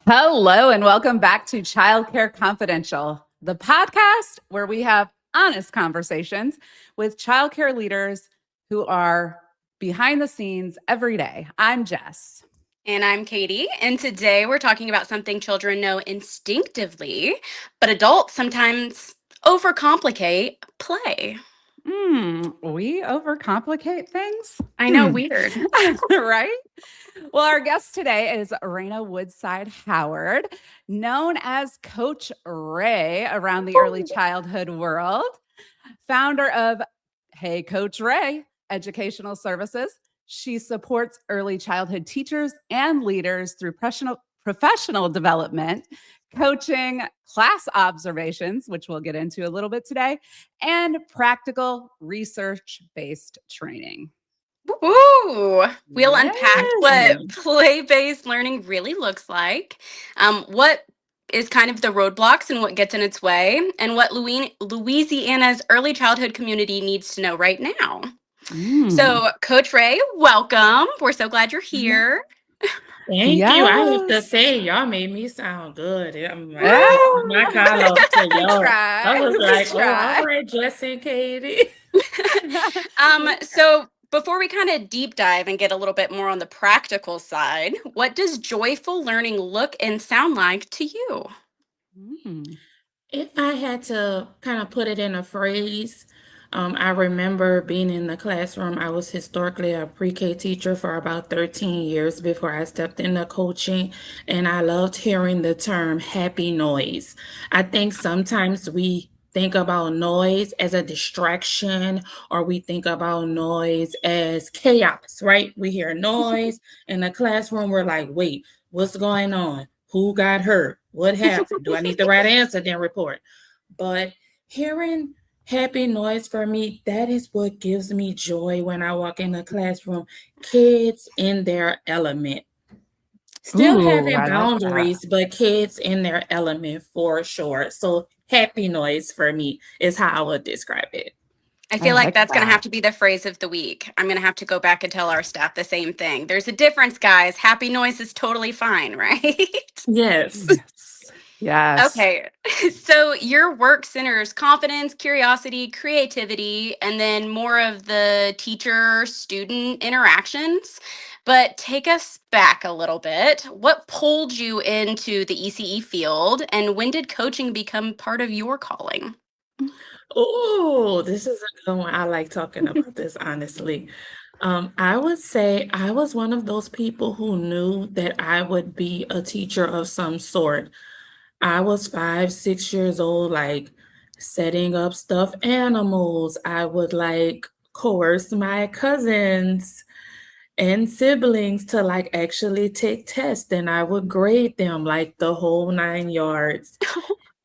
Hello, and welcome back to Childcare Confidential, the podcast where we have honest conversations with childcare leaders who are behind the scenes every day. I'm Jess. And I'm Katie, and today we're talking about something children know instinctively, but adults sometimes overcomplicate play. We overcomplicate things. I know, weird. Right? Well, our guest today is Raina Woodside Howard, known as Coach Ray around the early childhood world, founder of Hey Coach Ray Educational Services. She supports early childhood teachers and leaders through professional development, coaching, class observations, which we'll get into a little bit today, and practical research based training. Ooh, we'll unpack Yes. what play-based learning really looks like, what is kind of the roadblocks and what gets in its way, and what Louisiana's early childhood community needs to know right now. So, Coach Ray, welcome. We're so glad you're here. Thank you. I have to say, y'all made me sound good. I'm like, my Well, collar to y'all. try. I was like, oh, Try. all right, Jesse and Katie. So before we kind of deep dive and get a little bit more on the practical side, what does joyful learning look and sound like to you? If I had to kind of put it in a phrase, I remember being in the classroom. I was historically a pre-K teacher for about 13 years before I stepped into coaching, and I loved hearing the term happy noise. I think sometimes we think about noise as a distraction, or we think about noise as chaos, right? We hear noise in the classroom, we're like, wait, what's going on? Who got hurt? What happened? Do I need to write an incident report? But hearing happy noise for me, that is what gives me joy when I walk in the classroom. Kids in their element. Still having I like that. boundaries, but kids in their element for sure. So happy noise for me is how I would describe it. I I feel like like that's going to that. have to be the phrase of the week. I'm going to have to go back and tell our staff the same thing. There's a difference, guys. Happy noise is totally fine, right? Yes. Yes. Yes. Okay. So your work centers confidence, curiosity, creativity, and then more of the teacher student interactions. But take us back a little bit. What pulled you into the ECE field, and when did coaching become part of your calling? Oh, this is a good one. I like talking about this, honestly. I would say I was one of those people who knew that I would be a teacher of some sort. I was 5, 6 years old, like setting up stuffed animals. I would like coerce my cousins and siblings to like actually take tests, and I would grade them like the whole 9 yards.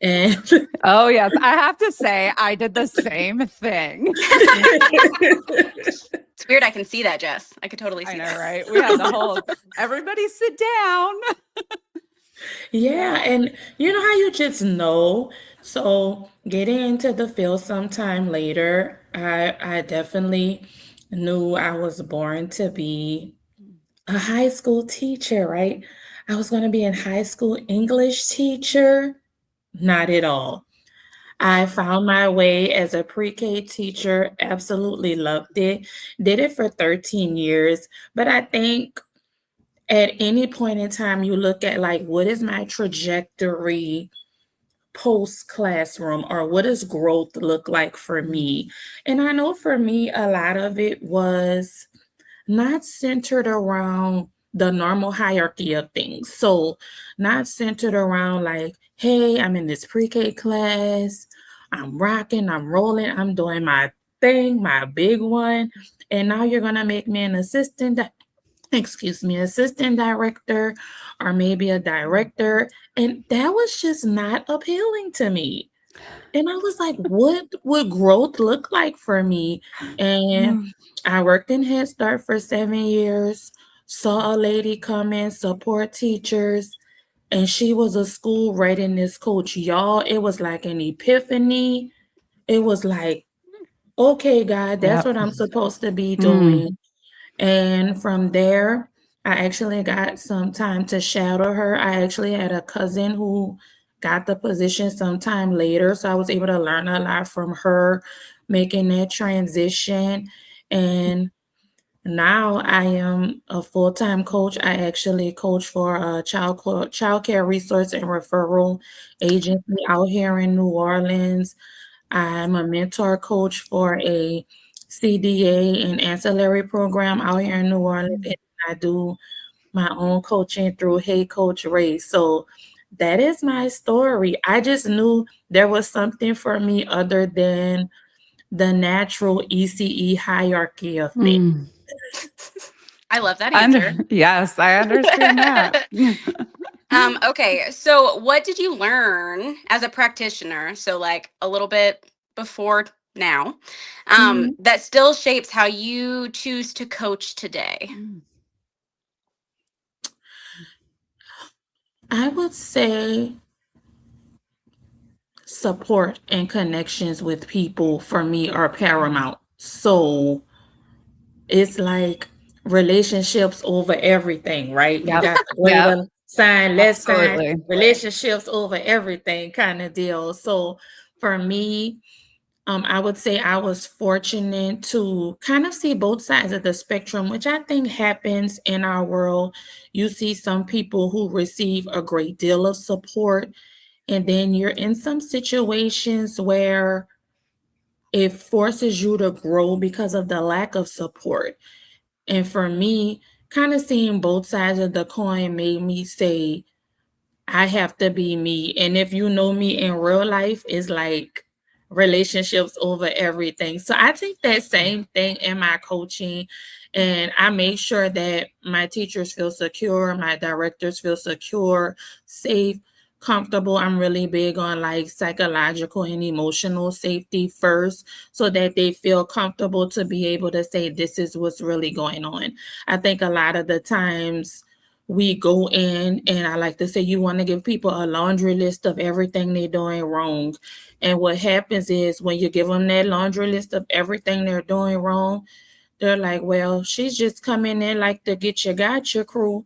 And Oh, yes. I have to say, I did the same thing. It's weird. I can see that, Jess. I could totally I see know, that. right? We had the whole everybody sit down. Yeah, and you know how you just know. So getting into the field sometime later, I definitely knew I was born to be a high school teacher, right? I was going to be a high school English teacher. Not at all. I found my way as a pre-K teacher, absolutely loved it. Did it for 13 years, but I think at any point in time you look at like what is my trajectory post classroom, or what does growth look like for me? And I know for me a lot of it was not centered around the normal hierarchy of things. So not centered around like, hey, I'm in this pre-K class, I'm rocking, I'm rolling, I'm doing my thing, my big one, and now you're gonna make me an assistant director, or maybe a director. And that was just not appealing to me. And I was like, what would growth look like for me? And I worked in Head Start for 7 years, saw a lady come in, support teachers, and she was a school readiness coach. Y'all, it was like an epiphany. It was like, okay, God, that's Yep. what I'm supposed to be Mm. doing. And from there, I actually got some time to shadow her. I actually had a cousin who got the position sometime later, so I was able to learn a lot from her making that transition. And now I am a full-time coach. I actually coach for a child care resource and referral agency out here in New Orleans. I'm a mentor coach for a CDA and ancillary program out here in New Orleans. And I do my own coaching through Hey Coach Ray. So that is my story. I just knew there was something for me other than the natural ECE hierarchy of things. Mm. I love that answer. Yes, I understand that. Okay, so what did you learn as a practitioner? So, like a little bit before now, Mhm. that still shapes how you choose to coach today. I would say support and connections with people for me are paramount. So it's like relationships over everything, right? You Yep. got the Yep. greater sign, less sign, Absolutely. relationships over everything kind of deal. So for me, I would say I was fortunate to kind of see both sides of the spectrum, which I think happens in our world. You see some people who receive a great deal of support, and then you're in some situations where it forces you to grow because of the lack of support. And for me, kind of seeing both sides of the coin made me say, I have to be me. And if you know me in real life, it's like relationships over everything. So I take that same thing in my coaching, and I make sure that my teachers feel secure, my directors feel secure, safe, comfortable. I'm really big on like psychological and emotional safety first so that they feel comfortable to be able to say, this is what's really going on. I think a lot of the times, we go in and I like to say you want to give people a laundry list of everything they're doing wrong. And what happens is when you give them that laundry list of everything they're doing wrong, they're like, well, she's just coming in like the get you gotcha crew.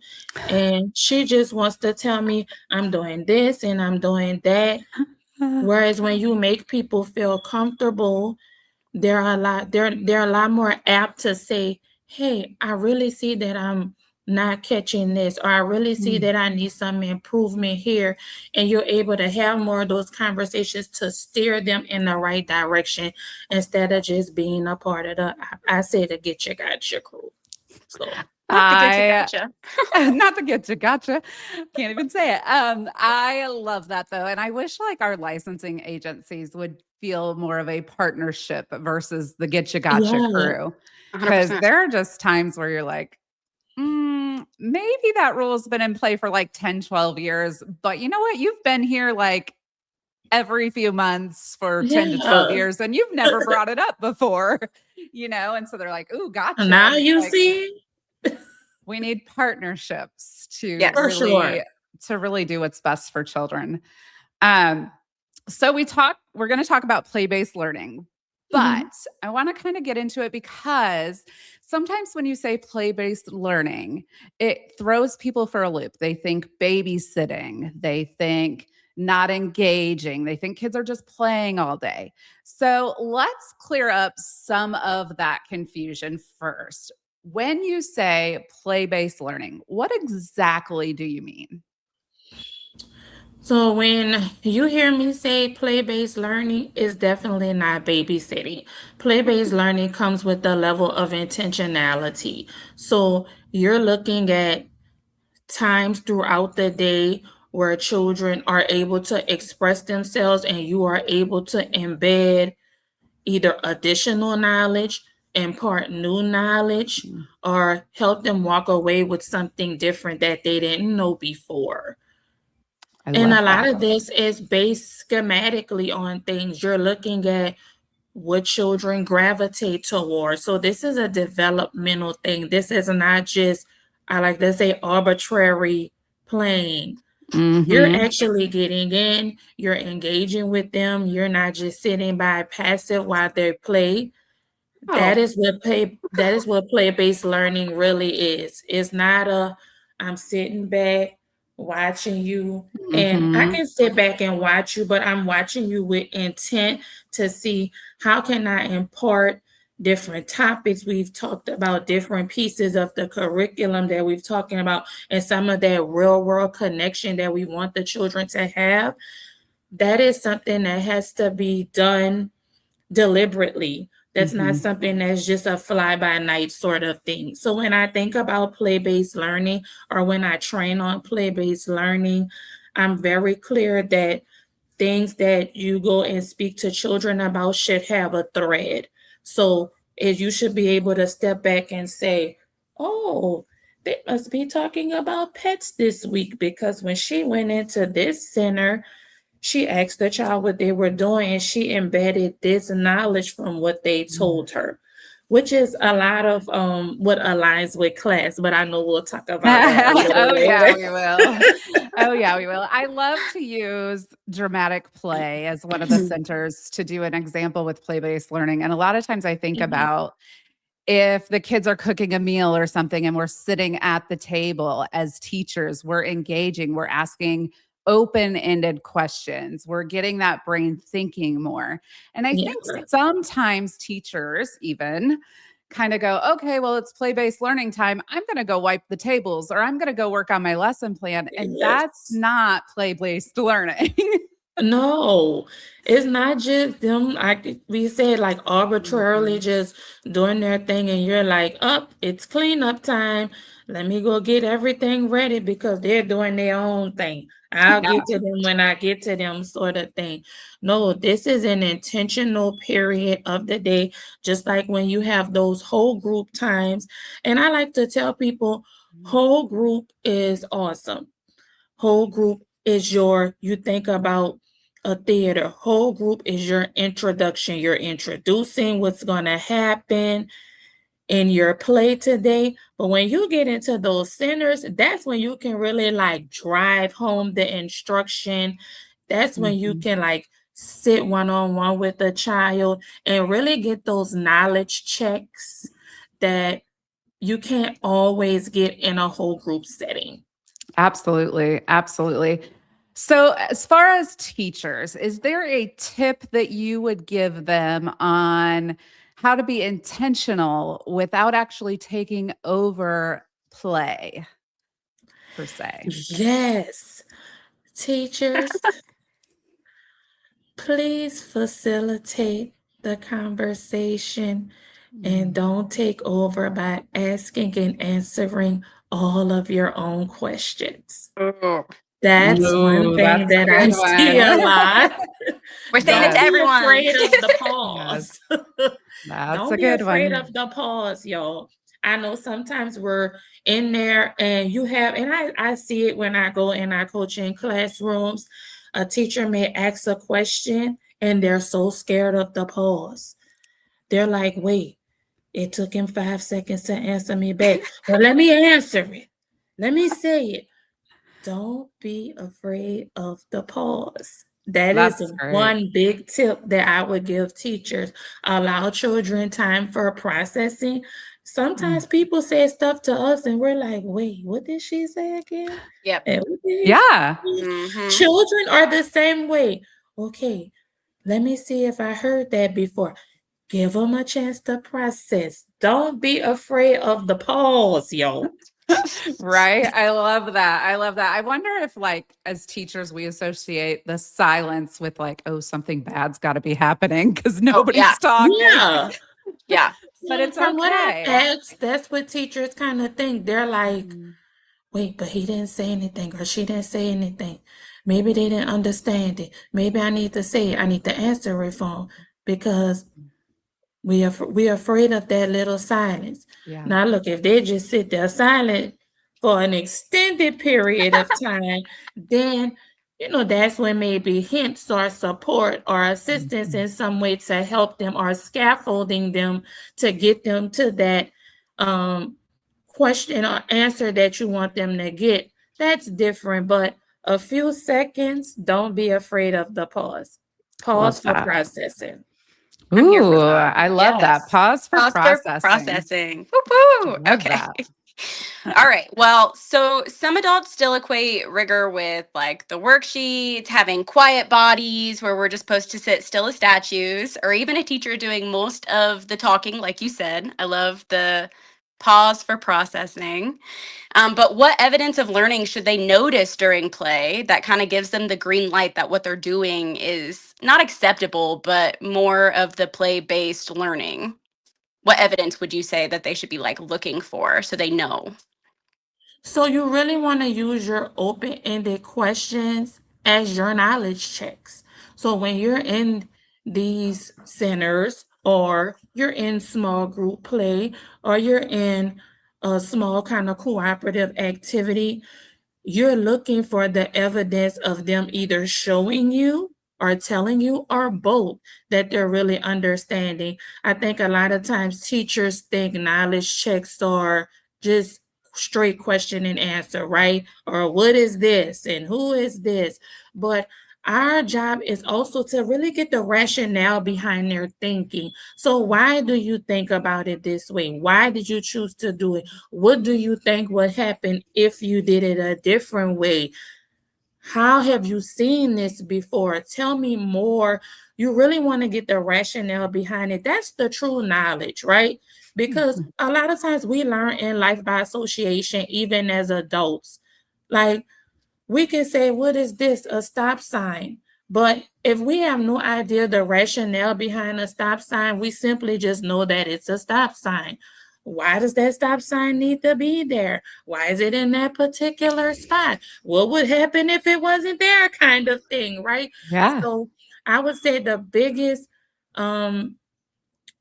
And she just wants to tell me I'm doing this and I'm doing that. Whereas when you make people feel comfortable, they're a lot more apt to say, hey, I really see that I'm not catching this, or I really see Mm. that I need some improvement here. And you're able to have more of those conversations to steer them in the right direction instead of just being a part of I say to get your gotcha crew. So Not the get you I gotcha. not the get you gotcha. Can't even say it. I love that though. And I wish like our licensing agencies would feel more of a partnership versus the get you gotcha yeah, crew. Cause 100%. there are just times where you're like, maybe that rule's been in play for like 10, 12 years. But you know what? You've been here like every few months for 10 to 12 yeah. years and you've never brought it up before, And so they're like, ooh, gotcha. Now And it's you like, see, we need partnerships for Yes. sure. to really do what's best for children. Um, so we're going to talk about play-based learning, but Mhm. I want to kind of get into it because sometimes when you say play-based learning, it throws people for a loop. They think babysitting, they think not engaging, they think kids are just playing all day. So let's clear up some of that confusion first. When you say play-based learning, what exactly do you mean? So when you hear me say play-based learning, it's definitely not babysitting. Play-based learning comes with a level of intentionality. So you're looking at times throughout the day where children are able to express themselves and you are able to embed either additional knowledge, impart new knowledge, Mm, or help them walk away with something different that they didn't know before. I And love a lot that. of this is based schematically on things you're looking at what children gravitate towards. So this is a developmental thing. This is not just, I like to say, arbitrary playing. You're Mhm. actually getting in, you're engaging with them. You're not just sitting by passive while they play. Oh. That is what play-based learning really is. It's not a I'm sitting back watching you, and I Mhm. can sit back and watch you, but I'm watching you with intent to see how can I impart different topics. We've talked about different pieces of the curriculum that we've talking about, and some of that real world connection that we want the children to have. That is something that has to be done deliberately. That's not Mhm. something that's just a fly by night sort of thing. So when I think about play based learning, or when I train on play based learning, I'm very clear that things that you go and speak to children about should have a thread. So you should be able to step back and say, oh, they must be talking about pets this week, because when she went into this center, she asked the child what they were doing, and she embedded this knowledge from what they Mm. told her, which is a lot of what aligns with class. But I know we'll talk about that a little Oh, yeah, later. we will. Oh, yeah, we will. I love to use dramatic play as one of the centers to do an example with play-based learning, and a lot of times I think Mhm. about if the kids are cooking a meal or something and we're sitting at the table as teachers, we're engaging, we're asking open-ended questions, we're getting that brain thinking more. And I Yeah. think sometimes teachers even kind of go, okay, well, it's play-based learning time. I'm going to go wipe the tables or I'm going to go work on my lesson plan. And that's Yes. not play-based learning. No, it's not just them, like we said, like arbitrarily Mhm. just doing their thing, and you're like, up, it's cleanup time. Let me go get everything ready because they're doing their own thing. I'll Yeah. get to them when I get to them, sort of thing. No, this is an intentional period of the day, just like when you have those whole group times. And I like to tell people, whole group is awesome. Whole group is you think about a theater. Whole group is your introduction. You're introducing what's going to happen in your play today. But when you get into those centers, that's when you can really like drive home the instruction. That's when you Mhm. can like sit one on one with a child and really get those knowledge checks that you can't always get in a whole group setting. Absolutely, absolutely. So, as far as teachers, is there a tip that you would give them on how to be intentional without actually taking over play per se? Yes. Teachers, please facilitate the conversation and Mm. don't take over by asking and answering all of your own questions. Ooh. That's one Ooh, thing that's a that I good see a one. lot. We're saying it to Don't Yes, be everyone. afraid of the yes, pause. that's Don't a be good afraid one. of the pause, y'all. I know sometimes we're in there and you have, and I see it when I go and I coach in classrooms. A teacher may ask a question and they're so scared of the pause. They're like, wait, it took him 5 seconds to answer me back. Well, let me answer it. Let me say it. Don't be afraid of the pause. That is That's great. one big tip that I would give teachers. Allow children time for processing. Mm. Sometimes people say stuff to us and we're like, wait, what did she say again? Yep. And what did he Yeah. say? Mm-hmm. Children are the same way. Okay, let me see if I heard that before. Give them a chance to process. Don't be afraid of the pause, yo. Right? I love that. I love that. I wonder if, like, as teachers, we associate the silence with, like, oh, something bad's got to be happening because Oh yeah. nobody's talking, Yeah. Yeah. but it's From what I've okay. asked, that's what teachers kind of think. They're like, Mhm. wait, but he didn't say anything or she didn't say anything. Maybe they didn't understand it. Maybe I need to say it. I need to answer it for 'em because we're afraid of that little silence. Yeah. Now, look, if they just sit there silent for an extended period of time, then that's when maybe hints or support or assistance Mhm. in some way to help them or scaffolding them to get them to that um, question or answer that you want them to get. That's different, but a few seconds, don't be afraid of the pause. Love Pause for that. processing. I'm here for Ooh, that. I love that. Yes. Pause for Pause for processing. processing. Woo woo. Love Okay. that. All right. Well, so some adults still equate rigor with like the worksheets, having quiet bodies where we're just supposed to sit still as statues, or even a teacher doing most of the talking, like you said. I love the pause for processing. But what evidence of learning should they notice during play that kind of gives them the green light that what they're doing is not acceptable, but more of the play based learning? What evidence would you say that they should be like looking for so they know? So you really want to use your open-ended questions as your knowledge checks. So when you're in these centers or you're in small group play or you're in a small kind of cooperative activity, you're looking for the evidence of them either showing you or telling you or both that they're really understanding. I think a lot of times teachers think knowledge checks are just straight question and answer, right? Or what is this and who is this? But our job is also to really get the rationale behind their thinking. So, why do you think about it this way? Why did you choose to do it? What do you think would happen if you did it a different way? How have you seen this before? Tell me more. You really want to get the rationale behind it. That's the true knowledge, right? Because Mhm. a lot of times we learn in life by association, even as adults. Like we can say, what is this? A stop sign. But if we have no idea the rationale behind a stop sign, we simply just know that it's a stop sign. Why does that stop sign need to be there? Why is it in that particular spot? What would happen if it wasn't there? Kind of thing, right? Yeah. So I would say the biggest um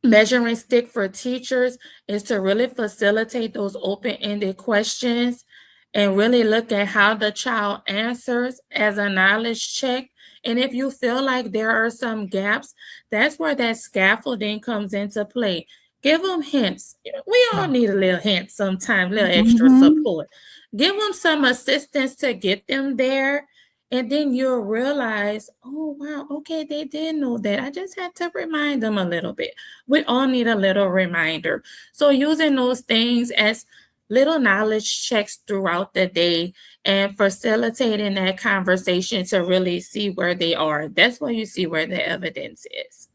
measuring stick for teachers is to really facilitate those open-ended questions and really look at how the child answers as a knowledge check. And if you feel like there are some gaps, that's where that scaffolding comes into play. Give them hints. We all need a little hint sometimes, a little extra Mhm. support. Give them some assistance to get them there. And then you'll realize, oh, wow, okay, they did know that. I just had to remind them a little bit. We all need a little reminder. So using those things as little knowledge checks throughout the day and facilitating that conversation to really see where they are. That's where you see where the evidence is.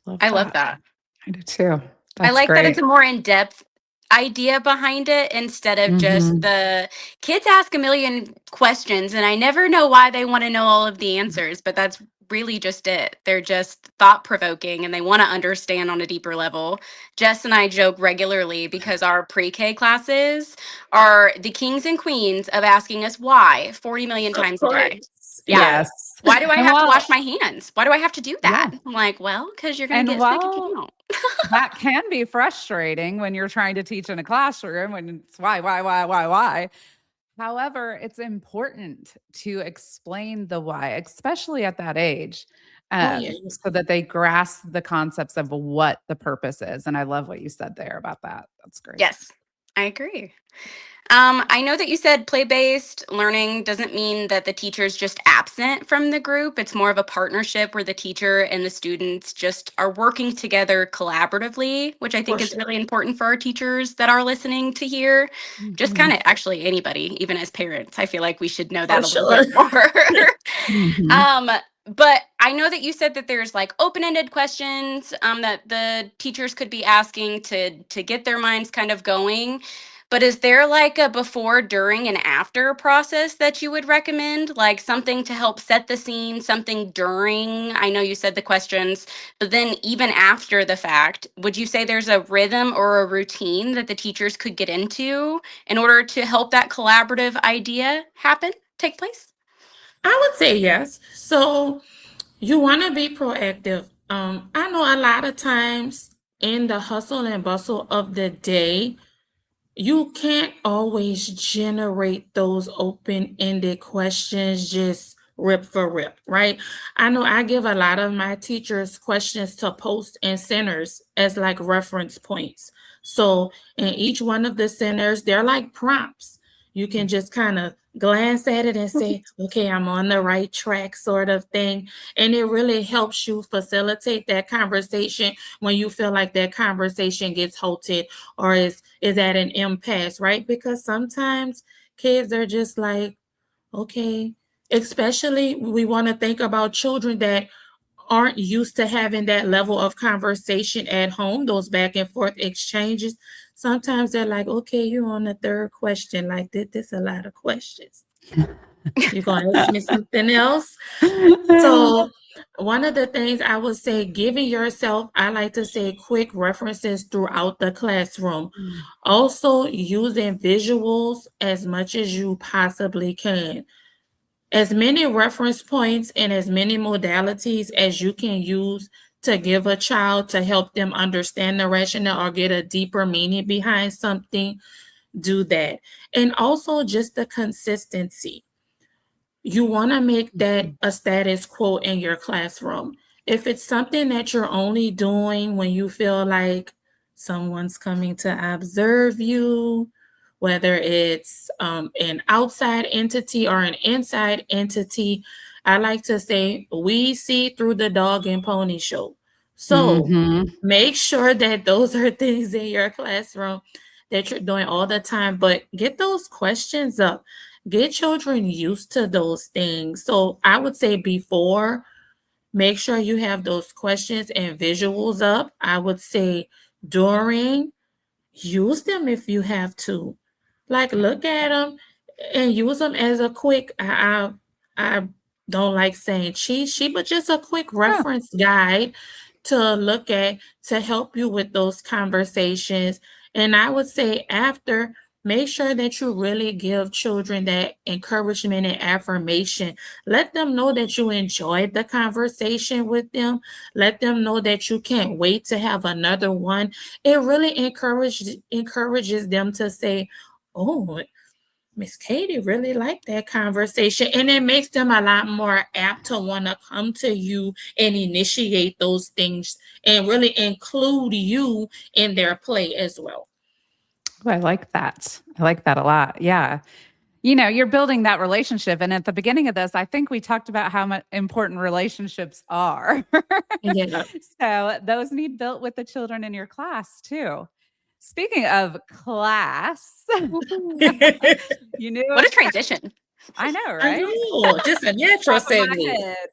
Love I love that. that. I do too. I That's like that it's great. a more in-depth idea behind it instead of just Mhm. the kids ask a million questions and I never know why they want to know all of the answers, but that's really just it. They're just thought provoking and they want to understand on a deeper level. Jess and I joke regularly because our pre-K classes are the kings and queens of asking us why 40 million Of times a day. course. Yeah. Yeah. Yes. Why do I And have to wash while my hands? Why do I have to do that? yeah, I'm like, well, because you're going to and get sick if you while don't. that can be frustrating when you're trying to teach in a classroom and it's why. However, it's important to explain the why, especially at that age, Oh, yeah. so that they grasp the concepts of what the purpose is. And I love what you said there about that. That's great. Yes, I agree. I know that you said play based learning doesn't mean that the teacher is just absent from the group. It's more of a partnership where the teacher and the students just are working together collaboratively, which I For think is sure. really important for our teachers that are listening to hear. Just kind Mhm. of actually anybody, even as parents, I feel like we should know For that a little sure. bit more. Mhm. um, but I know that you said that there's like open-ended questions that the teachers could be asking to get their minds kind of going. But is there like a before, during, and after process that you would recommend? Like something to help set the scene, something during? I know you said the questions, but then even after the fact, would you say there's a rhythm or a routine that the teachers could get into in order to help that collaborative idea happen, take place? I would say yes. So you want to be proactive. I know a lot of times in the hustle and bustle of the day, you can't always generate those open-ended questions just rip for rip, right? I know I give a lot of my teachers questions to post in centers as like reference points. So in each one of the centers, they're like prompts. You can just kind of glance at it and say, okay, I'm on the right track, sort of thing. And it really helps you facilitate that conversation when you feel like that conversation gets halted or is at an impasse, right? Because sometimes kids are just like, okay, especially we want to think about children that aren't used to having that level of conversation at home, those back and forth exchanges. Sometimes they're like, okay, you're on the third question. Like, this a lot of questions. You're going to ask me something else? So, one of the things I would say, giving yourself, I like to say, quick references throughout the classroom. Also, using visuals as much as you possibly can. As many reference points and as many modalities as you can use to give a child to help them understand the rationale or get a deeper meaning behind something, do that. And also just the consistency. You want to make that a status quo in your classroom. If it's something that you're only doing when you feel like someone's coming to observe you, whether it's an outside entity or an inside entity, I like to say we see through the dog and pony show. So Hmm. make sure that those are things in your classroom that you're doing all the time, but get those questions up. Get children used to those things. So I would say before, make sure you have those questions and visuals up. I would say during, use them if you have to. Like look at them and use them as a quick. I don't like saying cheat sheet, but just a quick Yeah. reference guide to look at to help you with those conversations. And I would say after, make sure that you really give children that encouragement and affirmation. Let them know that you enjoyed the conversation with them. Let them know that you can't wait to have another one. It really encourages them to say, oh, Miss Katie really liked that conversation. And it makes them a lot more apt to want to come to you and initiate those things and really include you in their play as well. Oh, I like that. I like that a lot. Yeah. You know, you're building that relationship. And at the beginning of this, I think we talked about how much important relationships are. Yeah. So those need built with the children in your class too. Speaking of class, Woohoo. you knew What it a was transition. I know, I right? know. Just a natural Top of my segue. head.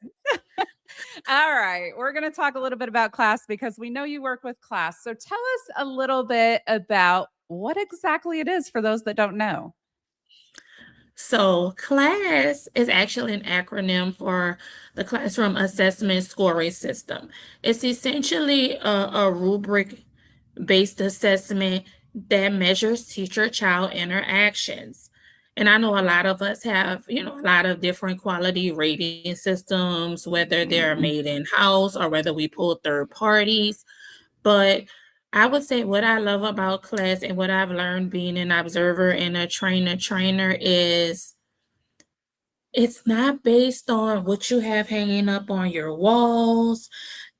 All right. We're going to talk a little bit about class because we know you work with class. So tell us a little bit about what exactly it is for those that don't know. So, CLASS is actually an acronym for the Classroom Assessment Scoring System. It's essentially a rubric based assessment that measures teacher child interactions. And I know a lot of us have, a lot of different quality rating systems, whether they're made in house or whether we pull third parties. But I would say what I love about class and what I've learned being an observer and a trainer is it's not based on what you have hanging up on your walls.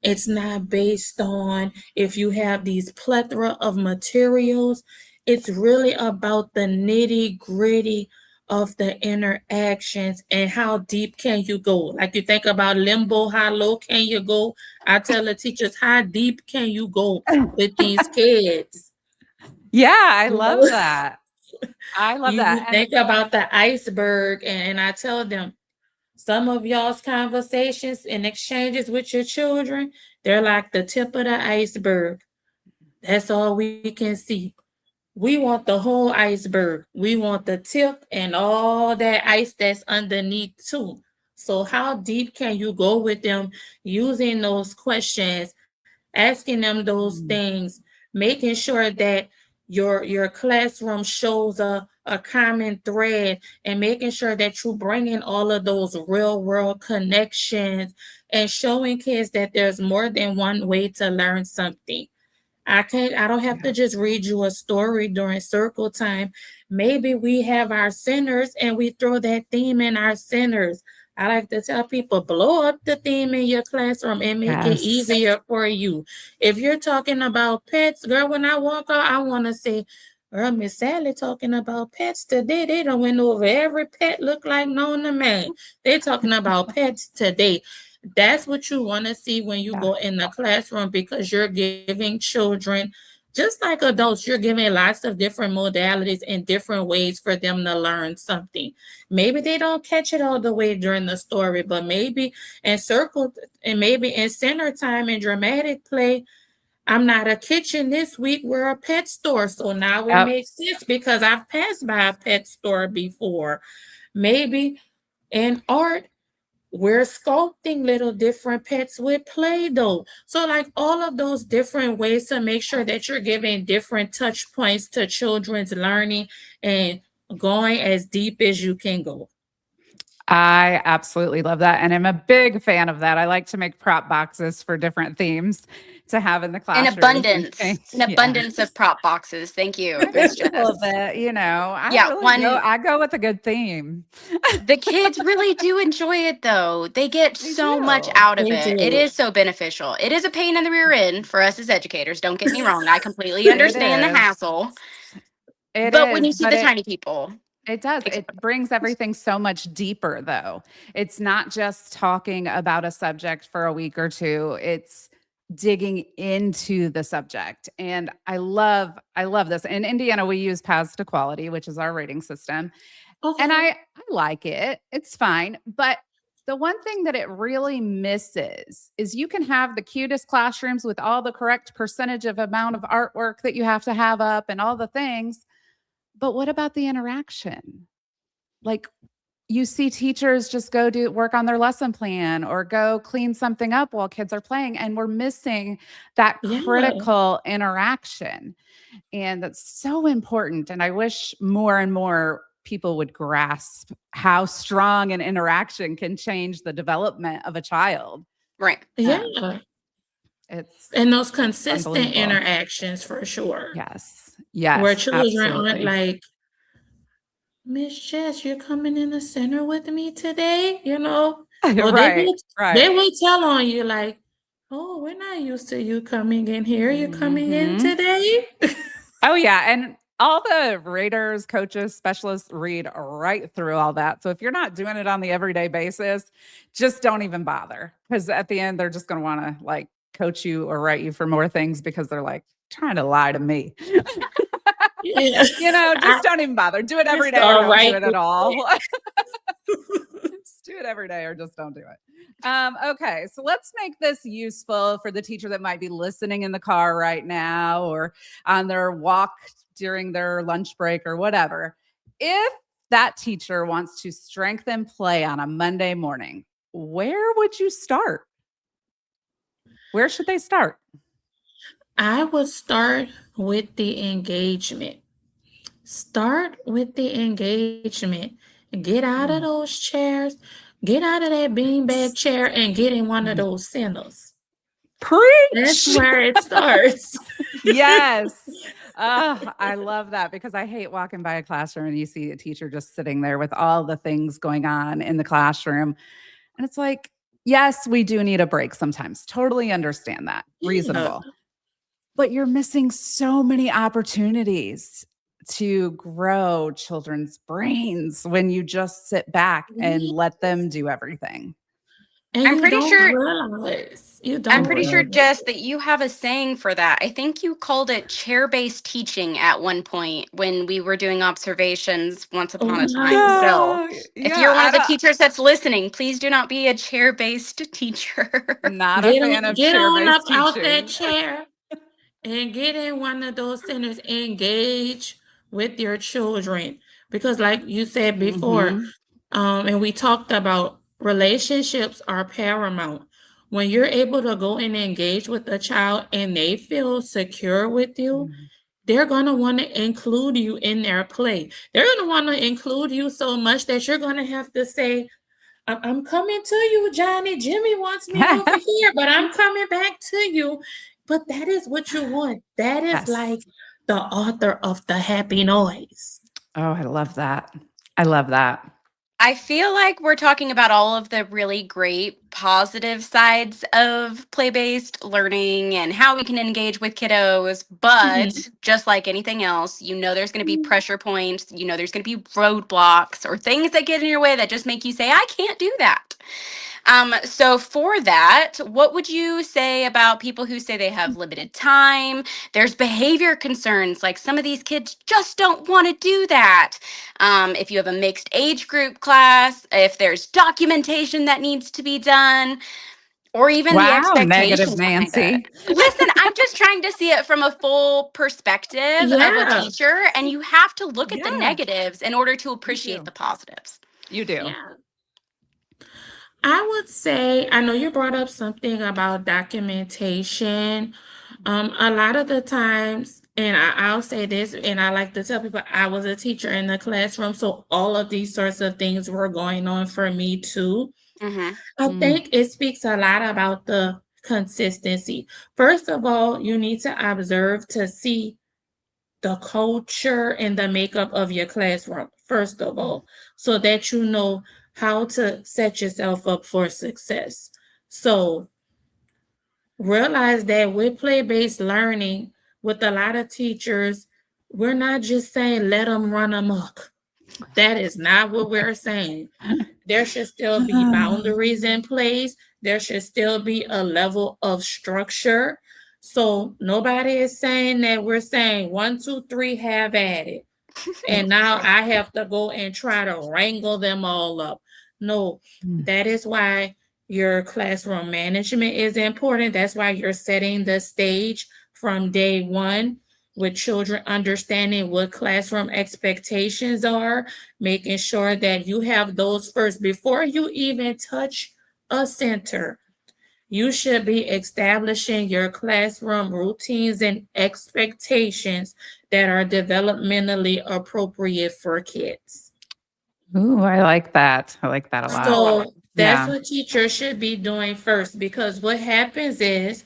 It's not based on if you have these plethora of materials. It's really about the nitty gritty of the interactions and how deep can you go. Like you think about limbo, how low can you go? I tell the teachers, how deep can you go with these kids? Yeah, I You love know, that. I love you that. And think about the iceberg, and I tell them some of y'all's conversations and exchanges with your children, they're like the tip of the iceberg. That's all we can see. We want the whole iceberg. We want the tip and all that ice that's underneath too. So how deep can you go with them using those questions, asking them those mm, things, making sure that your classroom shows a common thread and making sure that you bring in all of those real world connections and showing kids that there's more than one way to learn something. I don't have to yeah. just read you a story during circle time. Maybe we have our centers and we throw that theme in our centers. I like to tell people blow up the theme in your classroom and make it Yes. easier for you. If you're talking about pets, girl, when I walk out, I want to say, Girl, Miss Sally talking about pets today. They done went over every pet look like known to man. They talking about pets today. That's what you want to see when you Yeah. go in the classroom because you're giving children, just like adults, you're giving lots of different modalities and different ways for them to learn something. Maybe they don't catch it all the way during the story, but maybe in circle and maybe in center time and dramatic play, I'm not a kitchen this week. We're a pet store. So now it Yep. makes sense because I've passed by a pet store before. Maybe in art, we're sculpting little different pets with Play-Doh. So, like all of those different ways to make sure that you're giving different touch points to children's learning and going as deep as you can go. I absolutely love that. And I'm a big fan of that. I like to make prop boxes for different themes to have in the classrooms and change. An Yeah. abundance of prop boxes. Thank you, Miss Just a little Jess. bit, Yeah, I go with a good theme. the kids really do enjoy it though. They get They so much do. out of They it. It do. is so beneficial. It is a pain in the rear end for us as educators. Don't get me wrong. I completely It understand the is. hassle. It But when is, you see but the tiny people, it does. it's It brings everything so much deeper, though. It's not just talking about a subject for a week or two. It's digging into the subject. And I love this. In Indiana, we use paths to quality, which is our rating system. And Okay. I like it. It's fine. But the one thing that it really misses is you can have the cutest classrooms with all the correct percentage of amount of artwork that you have to have up and all the things. But what about the interaction? Like, you see teachers just go do work on their lesson plan or go clean something up while kids are playing, and we're missing that Yeah. critical interaction. And that's so important. And I wish more and more people would grasp how strong an interaction can change the development of a child. right. Um, Yeah. it's And those it's consistent unbelievable. interactions for sure. Yes. Where Yes, children aren't absolutely. like, Miss Jess, you're coming in the center with me today, you know? Or Right. they Right. will tell on you like, oh, we're not used to you coming in here. You coming in Mhm. today? Oh, yeah, and all the raters, coaches, specialists read right through all that. So if you're not doing it on the everyday basis, just don't even bother, because at the end, they're just gonna wanna, like, coach you or write you for more things because they're, like, trying to lie to me. Yeah. I Just don't even bother. Do it every just day or all don't do right it at with all. it. Just do it every day or just don't do it. Okay, so let's make this useful for the teacher that might be listening in the car right now or on their walk during their lunch break or whatever. If that teacher wants to strengthen play on a Monday morning, where would you start? Where should they start? I would start with the engagement. Start with the engagement. Get out of Mm. those chairs. Get out of that beanbag chair and get in one of Mm. those centers. That's Preach. where it starts. Yes. I love that because I hate walking by a classroom and you see a teacher just sitting there with all the things going on in the classroom. And it's like, yes, we do need a break sometimes. Totally understand that. Yeah. Reasonable. But you're missing so many opportunities to grow children's brains when you just sit back and let Yes. them do everything. And I'm you pretty don't sure realize. You I'm don't pretty sure, Mhm. realize Jess, it. that you have a saying for that. I think you called it chair-based teaching at one point when we were doing observations once Oh upon a my time. God. So if Yeah, you're one I of the don't teachers that's listening, please do not be a chair-based teacher. not a fan of Get on up chair-based out that teaching. chair and get in one of those centers. Engage with your children. Because like you said before, Mhm. and we talked about relationships are paramount. When you're able to go and engage with a child and they feel secure with you, Mhm. they're going to want to include you in their play. They're going to want to include you so much that you're going to have to say, I'm coming to you, Johnny. Jimmy wants me over here, but I'm coming back to you. But that is what you want. That is Yes. like the author of the happy noise. Oh, I love that. I love that. I feel like we're talking about all of the really great positive sides of play-based learning and how we can engage with kiddos, but just like anything else, there's going to be pressure points, there's going to be roadblocks or things that get in your way that just make you say, I can't do that. So for that, what would you say about people who say they have limited time? There's behavior concerns, like some of these kids just don't want to do that. If you have a mixed age group class, if there's documentation that needs to be done, or even the Wow, negative expectations behind it. Nancy. Listen, I'm just trying to see it from a full perspective of a Yeah, teacher, and you have to look at the Yeah, negatives in order to you appreciate do. the positives. You do. yeah. I would say, I know you brought up something about documentation. A lot of the times, and I'll say this, and I like to tell people, I was a teacher in the classroom, so all of these sorts of things were going on for me too. Mm-hmm. I Mm. think it speaks a lot about the consistency. First of all, you need to observe to see the culture and the makeup of your classroom, first of all, so that you know how to set yourself up for success. So realize that with play-based learning, with a lot of teachers, we're not just saying let them run amok. That is not what we're saying. There should still be boundaries in place. There should still be a level of structure. So nobody is saying that we're saying 1, 2, 3, have at it. And now I have to go and try to wrangle them all up. No, Mm. that is why your classroom management is important. That's why you're setting the stage from day one with children understanding what classroom expectations are, making sure that you have those first before you even touch a center. You should be establishing your classroom routines and expectations that are developmentally appropriate for kids. Ooh, I like that. I like that a lot. So that's Yeah. what teachers should be doing first, because what happens is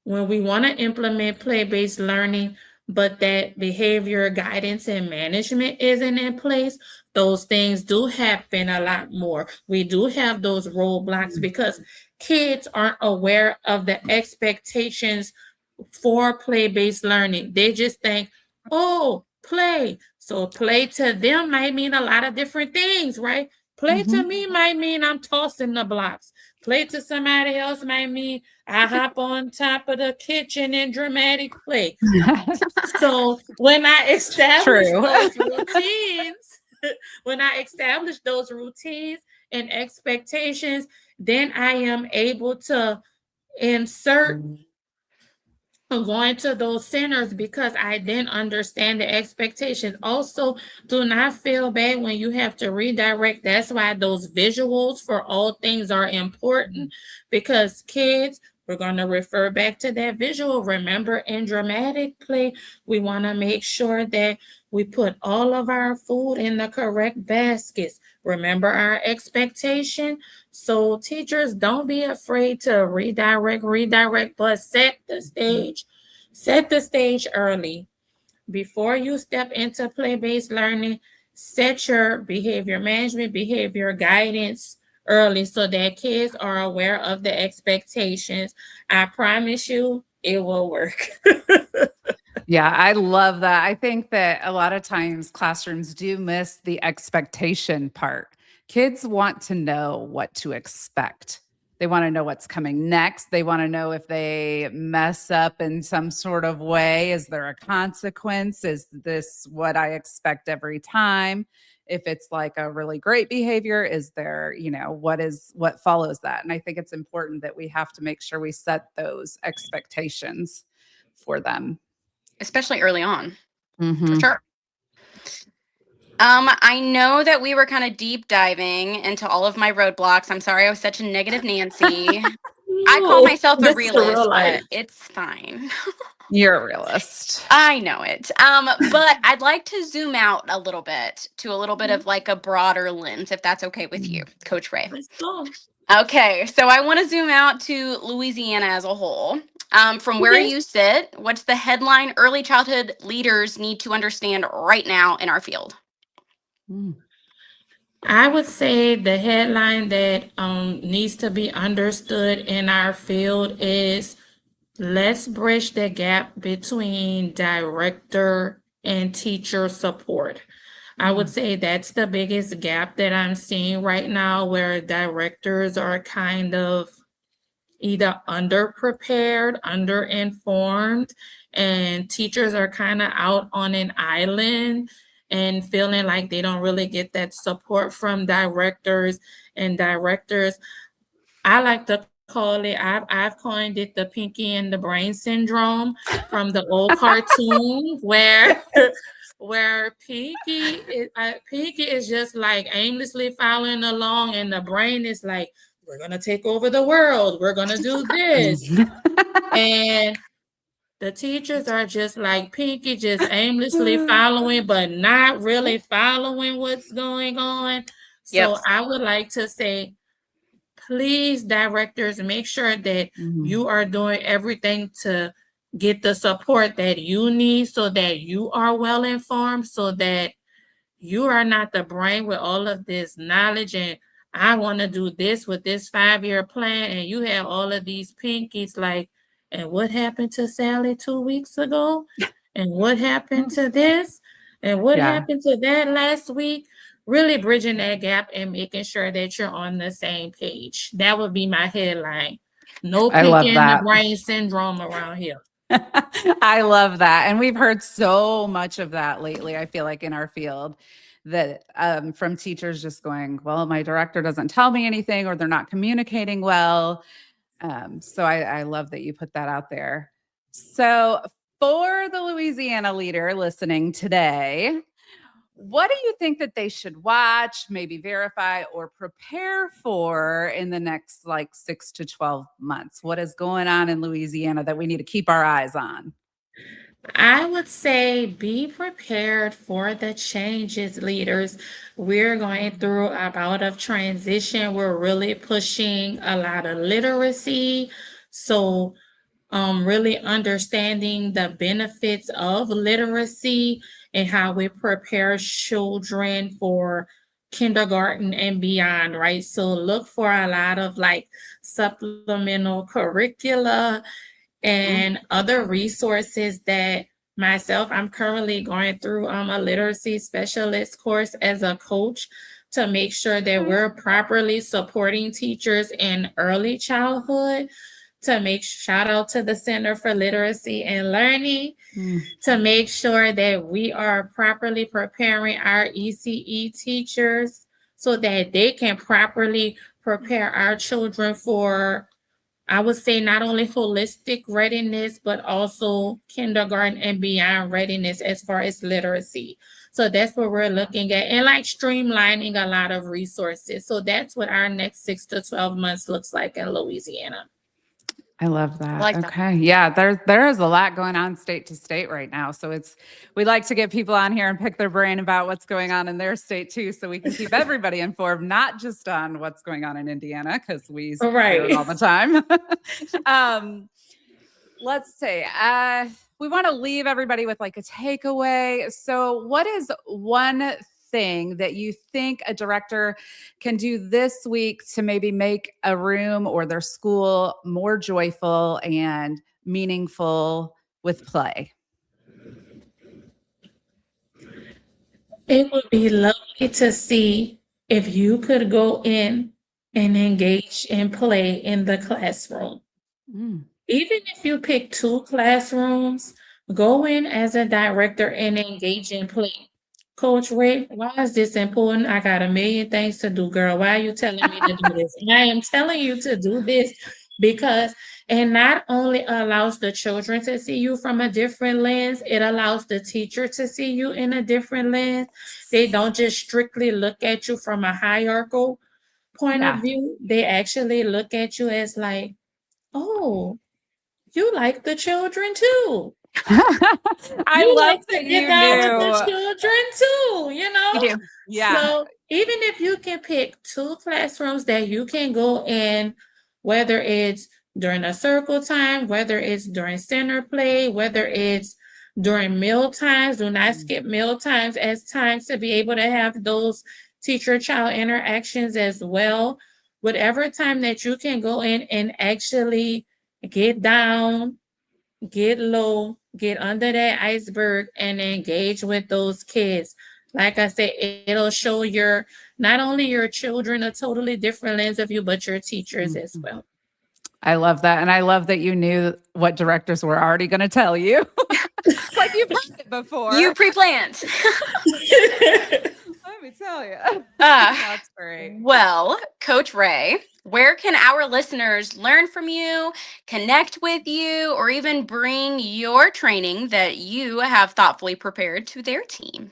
when we want to implement play-based learning, but that behavior guidance and management isn't in place, those things do happen a lot more. We do have those roadblocks Mm. because kids aren't aware of the expectations for play-based learning. They just think, oh, play. So play to them might mean a lot of different things, right? Play to Mhm. me might mean I'm tossing the blocks. Play to somebody else might mean I hop on top of the kitchen in dramatic play. So when I establish True. those routines, when I establish those routines and expectations, then I am able to insert going to those centers because I then understand the expectations. Also, do not feel bad when you have to redirect. That's why those visuals for all things are important, because kids, we're going to refer back to that visual. Remember, in dramatic play, we want to make sure that we put all of our food in the correct baskets. Remember our expectation. So teachers, don't be afraid to redirect, but set the stage early. Before you step into play-based learning, set your behavior management, behavior guidance early so that kids are aware of the expectations. I promise you it will work. Yeah, I love that. I think that a lot of times classrooms do miss the expectation part. Kids want to know what to expect. They want to know what's coming next. They want to know if they mess up in some sort of way. Is there a consequence? Is this what I expect every time? If it's like a really great behavior, is there, what follows that? And I think it's important that we have to make sure we set those expectations for them. Especially early on, for Mhm. sure. I know that we were kind of deep diving into all of my roadblocks. I'm sorry I was such a negative Nancy. I call No, myself a this is real realist, life. but it's fine. You're a realist. I know it. But I'd like to zoom out a little bit to a little bit of like a broader lens, if that's okay with you, Mm. Coach Ray. Let's go. Okay, so I want to zoom out to Louisiana as a whole. From where Okay. you sit, what's the headline early childhood leaders need to understand right now in our field? Mm. I would say the headline that needs to be understood in our field is let's bridge the gap between director and teacher support. I would Mm. say that's the biggest gap that I'm seeing right now, where directors are kind of either underprepared, underinformed, and teachers are kind of out on an island and feeling like they don't really get that support from directors. And directors, I like to call it, I've coined it the Pinky and the Brain syndrome from the old cartoon where where Pinky is just like aimlessly following along, and the brain is like, we're gonna take over the world, we're gonna do this. And the teachers are just like Pinky, just aimlessly following, but not really following what's going on. Yep. So I would like to say, please, directors, make sure that Mhm. you are doing everything to get the support that you need so that you are well informed, so that you are not the brain with all of this knowledge and I want to do this with this 5-year plan, and you have all of these pinkies like, and what happened to Sally 2 weeks ago? And what happened to this? And what Yeah, happened to that last week? Really bridging that gap and making sure that you're on the same page. That would be my headline. No I pinky love in the that. brain syndrome around here. I love that. And we've heard so much of that lately, I feel like in our field that from teachers just going, well, my director doesn't tell me anything or they're not communicating well. So I love that you put that out there. So for the Louisiana leader listening today, what do you think that they should watch, maybe verify or prepare for in the next like 6 to 12 months? What is going on in Louisiana that we need to keep our eyes on? I would say be prepared for the changes, leaders. We're going through a bout of transition. We're really pushing a lot of literacy. So, really understanding the benefits of literacy and how we prepare children for kindergarten and beyond, right? So, look for a lot of like supplemental curricula Mhm. and other resources that myself, I'm currently going through a literacy specialist course as a coach to make sure that Okay. we're properly supporting teachers in early childhood, to make shout out to the Center for Literacy and Learning, Mm. to make sure that we are properly preparing our ECE teachers so that they can properly prepare our children for, I would say, not only holistic readiness, but also kindergarten and beyond readiness as far as literacy. So that's what we're looking at, and like streamlining a lot of resources. So that's what our next 6 to 12 months looks like in Louisiana. I love I that. like that. Okay. Yeah, there is a lot going on state to state right now. So it's we like to get people on here and pick their brain about what's going on in their state too, so we can keep everybody informed, not just on what's going on in Indiana, because we hear it Right. all the time. um, let's say we want to leave everybody with like a takeaway. So what is one thing that you think a director can do this week to maybe make a room or their school more joyful and meaningful with play? It would be lovely to see if you could go in and engage in play in the classroom. Mm. Even if you pick 2 classrooms, go in as a director and engage in play. Coach Ray, why is this important? I got a million things to do, girl. Why are you telling me to do this? I am telling you to do this because it not only allows the children to see you from a different lens, it allows the teacher to see you in a different lens. They don't just strictly look at you from a hierarchical point of Yeah. view. They actually look at you as like, oh, you like the children too. I You love like to that get you down with the knew. children too, you You know? do. Yeah. So even if you can pick 2 classrooms that you can go in, whether it's during a circle time, whether it's during center play, whether it's during meal times, do not Mm. skip meal times as times to be able to have those teacher-child interactions as well. Whatever time that you can go in and actually get down, get low, get under that iceberg, and engage with those kids. Like I said, it'll show your not only your children a totally different lens of you, but your teachers as Mhm. well. I love that. And I love that you knew what directors were already going to tell you. Like you've heard it You before. pre-planned. Let me tell you. uh, That's great. well, Coach Ray, where can our listeners learn from you, connect with you, or even bring your training that you have thoughtfully prepared to their team?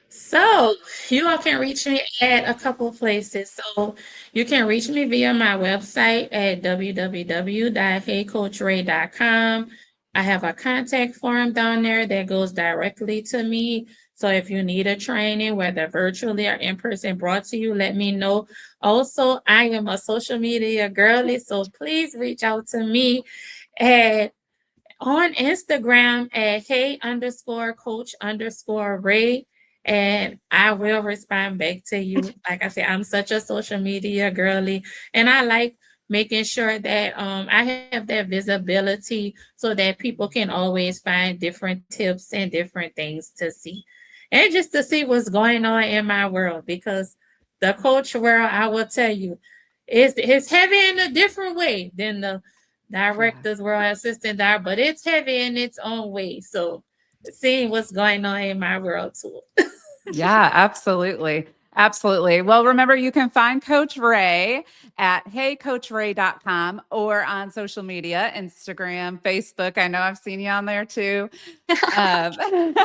So you all can reach me at a couple of places. So you can reach me via my website at www.heycoachray.com. I have a contact form down there that goes directly to me. So if you need a training, whether virtually or in person, brought to you, let me know. Also, I am a social media girly, so please reach out to me at on Instagram at hey_coach_Ray. And I will respond back to you. Like I said, I'm such a social media girly, and I like making sure that I have that visibility so that people can always find different tips and different things to see. And just to see what's going on in my world, because the coach world, I will tell you, is heavy in a different way than the Yeah. directors were assistant director, but it's heavy in its own way. So seeing what's going on in my world too. Yeah, absolutely. Absolutely. Well, remember, you can find Coach Ray at heycoachray.com or on social media, Instagram, Facebook. I know I've seen you on there too. Um,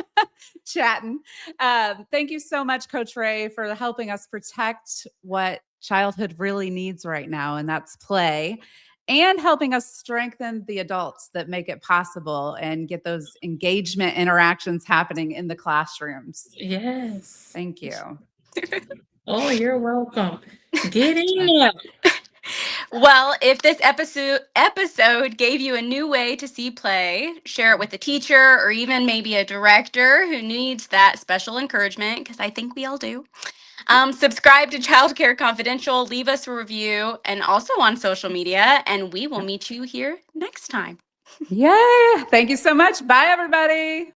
chatting. Thank you so much, Coach Ray, for helping us protect what childhood really needs right now, and that's play, and helping us strengthen the adults that make it possible and get those engagement interactions happening in the classrooms. Yes. Thank you. Oh, you're welcome. Get in Uh, there. Well, if this episode gave you a new way to see play, share it with a teacher or even maybe a director who needs that special encouragement, because I think we all do. Subscribe to Childcare Confidential, leave us a review, and also on social media, and we will meet you here next time. Yay. Thank you so much. Bye, everybody.